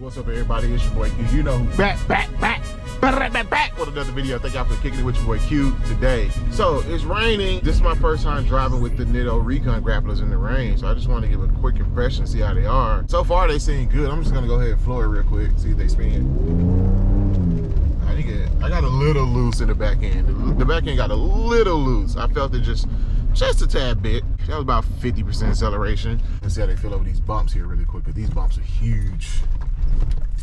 What's up, everybody? It's your boy Q. You know who back with another video. Thank y'all for kicking it with your boy Q today. So it's raining. This is my first time driving with the Nitto Recon Grapplers in the rain. So I just want to give a quick impression, see how they are. So far they seem good. I'm just gonna go ahead and floor it real quick, see if they spin. I got a little loose in the back end. The back end got a little loose. I felt it just a tad bit. That was about 50% acceleration. Let's see how they feel over these bumps here really quick, because these bumps are huge.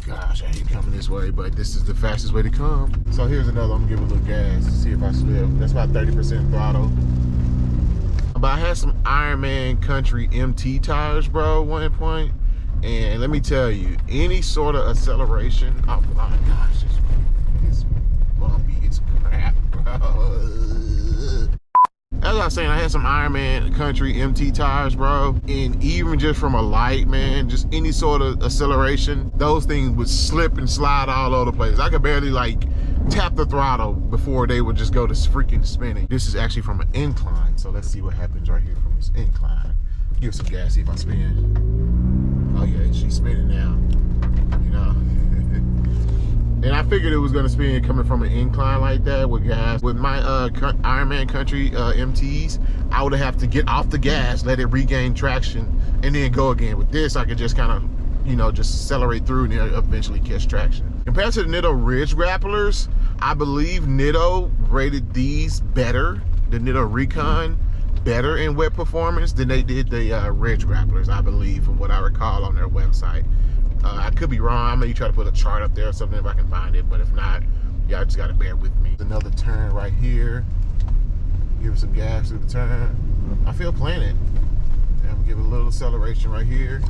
Gosh, I hate coming this way, but this is the fastest way to come. So here's another, I'm gonna give it a little gas to see if I slip. That's about 30% throttle. But I had some Ironman Country MT tires, bro, at one point. And let me tell you, any sort of acceleration, oh my gosh, it's bumpy, it's crap, bro. As I was saying, I had some Ironman Country MT tires, bro, and even just from a light, man, just any sort of acceleration, those things would slip and slide all over the place. I could barely like tap the throttle before they would just go to freaking spinning. This is actually from an incline, so let's see what happens right here from this incline. Give some gas, see if I spin. Oh yeah, she's spinning now, you know. And I figured it was gonna spin coming from an incline like that with gas. With my Ironman Country MTs, I would have to get off the gas, let it regain traction, and then go again. With this, I could just kind of, you know, just accelerate through and then eventually catch traction. Compared to the Nitto Ridge Grapplers, I believe Nitto rated these better, the Nitto Recon, better in wet performance than they did the Ridge Grapplers, I believe, from what I recall on their website. I could be wrong. I may try to put a chart up there or something if I can find it, but if not, y'all just gotta bear with me. Another turn right here. Give it some gas through the turn. I feel planted. I'm gonna give it a little acceleration right here.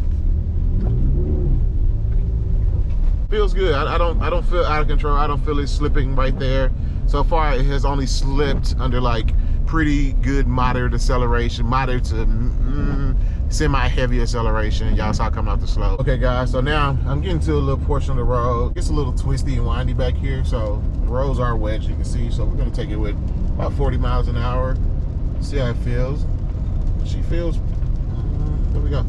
Feels good. I don't feel out of control. I don't feel it slipping right there. So far, it has only slipped under like pretty good moderate acceleration, moderate to semi-heavy acceleration. Y'all saw coming off the slope. Okay guys, so now I'm getting to a little portion of the road. It's a little twisty and windy back here, so the roads are wet, you can see. So we're gonna take it with about 40 miles an hour. See how it feels. She feels, there we go.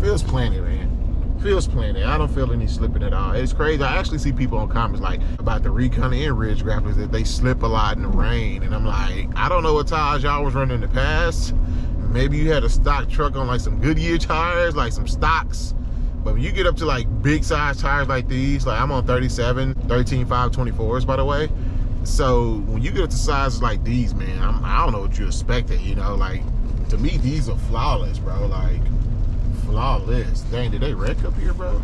Feels planted, man. Feels planted. I don't feel any slipping at all. It's crazy. I actually see people in comments like about the Recon and Ridge Grapplers that they slip a lot in the rain. And I'm like, I don't know what tires y'all was running in the past. Maybe you had a stock truck on like some Goodyear tires, like some stocks. But when you get up to like big size tires like these, like I'm on 37, 13.524s by the way. So when you get up to sizes like these, man, I don't know what you expected, you know, like to me, these are flawless, bro. Like flawless. Dang, did they wreck up here, bro?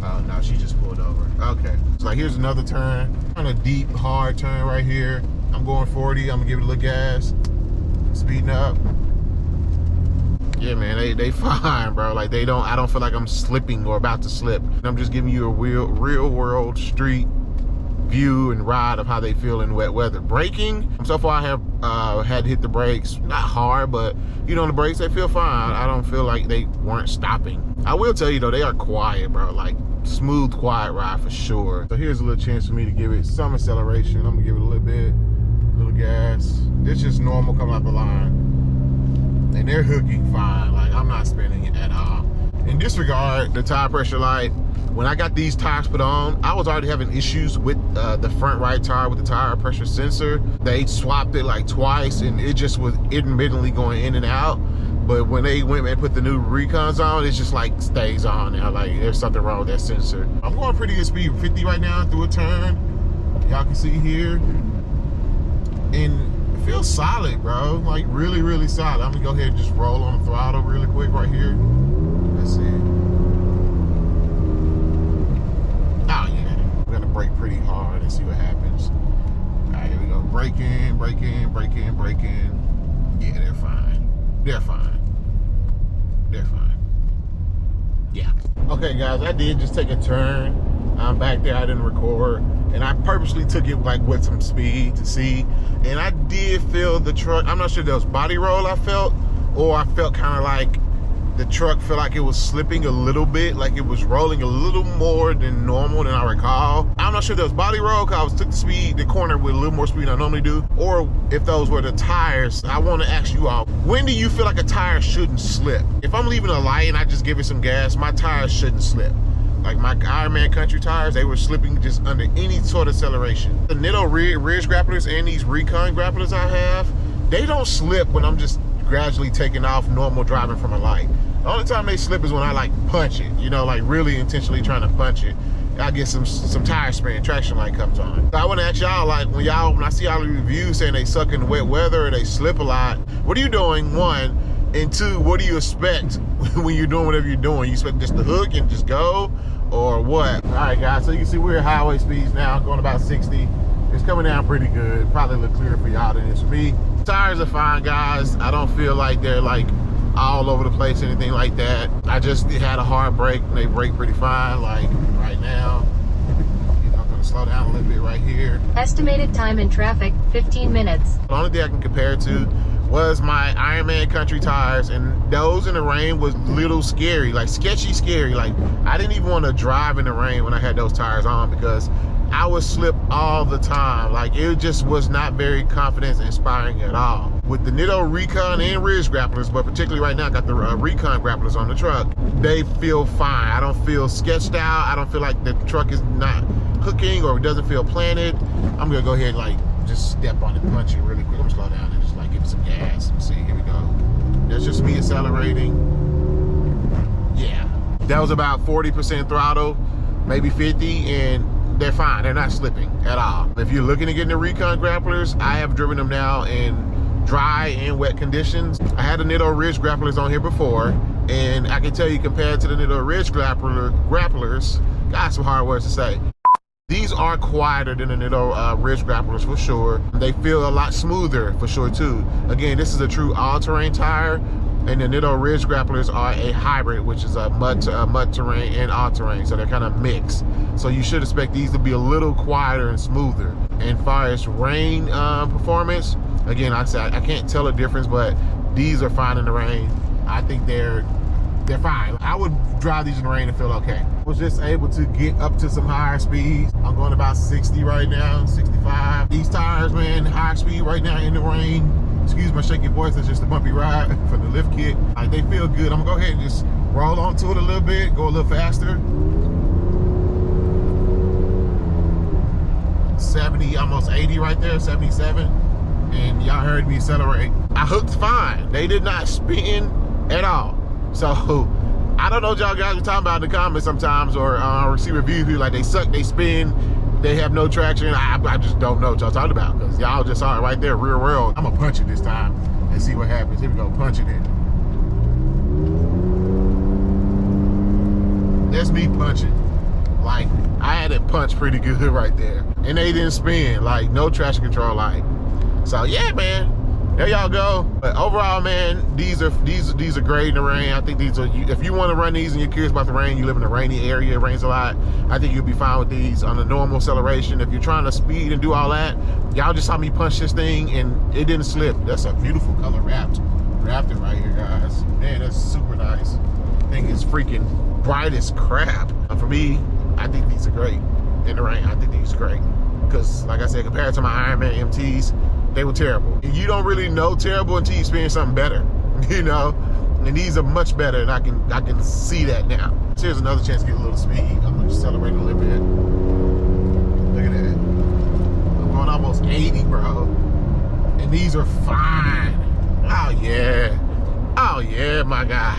Oh no, she just pulled over. Okay, so like here's another turn, kind of deep, hard turn right here. I'm going 40, I'm gonna give it a little gas, speeding up. Yeah, man, they fine, bro. Like I don't feel like I'm slipping or about to slip. I'm just giving you a real world street view and ride of how they feel in wet weather. Braking, so far I have had to hit the brakes, not hard, but you know, the brakes, they feel fine. I don't feel like they weren't stopping. I will tell you though, they are quiet, bro. Like smooth, quiet ride for sure. So here's a little chance for me to give it some acceleration. I'm gonna give it a little bit, a little gas. It's just normal coming out the line. And they're hooking fine. Like I'm not spinning it at all. In this regard, the tire pressure light, when I got these tires put on, I was already having issues with the front right tire with the tire pressure sensor. They swapped it like twice and it just was intermittently going in and out. But when they went and put the new Recons on, it's just like stays on now. Like there's something wrong with that sensor. I'm going pretty good speed, 50 right now through a turn. Y'all can see here. And it feels solid, bro. Like really solid. I'm gonna go ahead and just roll on the throttle really quick right here. Let's see. Oh yeah, we're gonna brake pretty hard and see what happens. All right, here we go. Brake in. Yeah, they're fine. They're fine. Yeah. Okay, guys, I did just take a turn. I'm back there, I didn't record. And I purposely took it like with some speed to see. And I did feel the truck, I'm not sure if there was body roll I felt, or I felt kind of like the truck felt like it was slipping a little bit, like it was rolling a little more than normal than I recall. I'm not sure if there was body roll, because I took the corner with a little more speed than I normally do, or if those were the tires. I want to ask you all, when do you feel like a tire shouldn't slip? If I'm leaving a light and I just give it some gas, my tires shouldn't slip. Like my Ironman Country tires, they were slipping just under any sort of acceleration. The Nitto Ridge Grapplers and these Recon Grapplers I have, they don't slip when I'm just gradually taking off normal driving from a light. The only time they slip is when I like punch it, you know, like really intentionally trying to punch it. I get some tire spin, traction light comes on. So I want to ask y'all, like when I see y'all reviews saying they suck in wet weather or they slip a lot, what are you doing, one? And two, what do you expect when you're doing whatever you're doing? You expect just to hook and just go, or what? All right, guys, so you can see we're at highway speeds now, going about 60. It's coming down pretty good. Probably look clearer for y'all than it is for me. Tires are fine, guys. I don't feel like they're like all over the place, anything like that. I just had a hard brake, and they brake pretty fine, like right now. I'm gonna slow down a little bit right here. Estimated time in traffic, 15 minutes. The only thing I can compare it to was my Ironman Country tires, and those in the rain was little scary, like sketchy scary. Like I didn't even want to drive in the rain when I had those tires on because I would slip all the time. Like it just was not very confidence inspiring at all. With the Nitto Recon and Ridge Grapplers, but particularly right now I got the Recon Grapplers on the truck, they feel fine. I don't feel sketched out. I don't feel like the truck is not hooking or it doesn't feel planted. I'm gonna go ahead and like just step on it, punch it really quick. I'm gonna slow down and just like give it some gas. Let's see, here we go. That's just me accelerating. Yeah, that was about 40% throttle, maybe 50, and they're fine. They're not slipping at all. If you're looking to get into Recon Grapplers, I have driven them now in dry and wet conditions. I had the Nitto Ridge Grapplers on here before, and I can tell you compared to the Nitto Ridge Grapplers, got some hard words to say. These are quieter than the Nitto Ridge Grapplers for sure. They feel a lot smoother for sure too. Again, this is a true all-terrain tire, and the Nitto Ridge Grapplers are a hybrid, which is a mud terrain and all-terrain, so they're kind of mixed. So you should expect these to be a little quieter and smoother. And as far as rain performance, again, I said I can't tell the difference, but these are fine in the rain. I think they're fine. I would drive these in the rain and feel okay. I was just able to get up to some higher speeds. I'm going about 60 right now, 65. These tires, man, high speed right now in the rain. Excuse my shaky voice, that's just a bumpy ride for the lift kit. Like, they feel good. I'm gonna go ahead and just roll onto it a little bit, go a little faster. 70, almost 80 right there, 77. And y'all heard me accelerate. I hooked fine. They did not spin at all. So I don't know what y'all guys are talking about in the comments sometimes, or see reviews like they suck, they spin, they have no traction. I just don't know what y'all talking about, because y'all just saw it right there, real world. I'm gonna punch it this time and see what happens. Here we go, punching it. That's me punching. Like, I had it punched pretty good right there. And they didn't spin, like no traction control light. So yeah, man, there y'all go. But overall, man, these are great in the rain. I think these are, if you want to run these and you're curious about the rain, you live in a rainy area, it rains a lot, I think you'll be fine with these on a normal acceleration. If you're trying to speed and do all that, y'all just saw me punch this thing and it didn't slip. That's a beautiful color Raptor right here, guys. Man, that's super nice. Thing is freaking bright as crap. For me, I think these are great in the rain. I think these are great because, like I said, compared to my Ironman MTs, they were terrible. And you don't really know terrible until you experience something better, you know? And these are much better, and I can see that now. So here's another chance to get a little speed. I'm gonna accelerate a little bit. Look at that. I'm going almost 80, bro. And these are fine. Oh yeah. Oh yeah, my guy.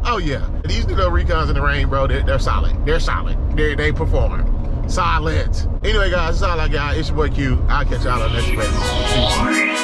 Oh yeah. These Nitto Recons in the rain, bro, they're solid. They're solid. They perform. Solid. Anyway, guys, that's all I got. It's your boy Q. I'll catch y'all on the next video. Peace.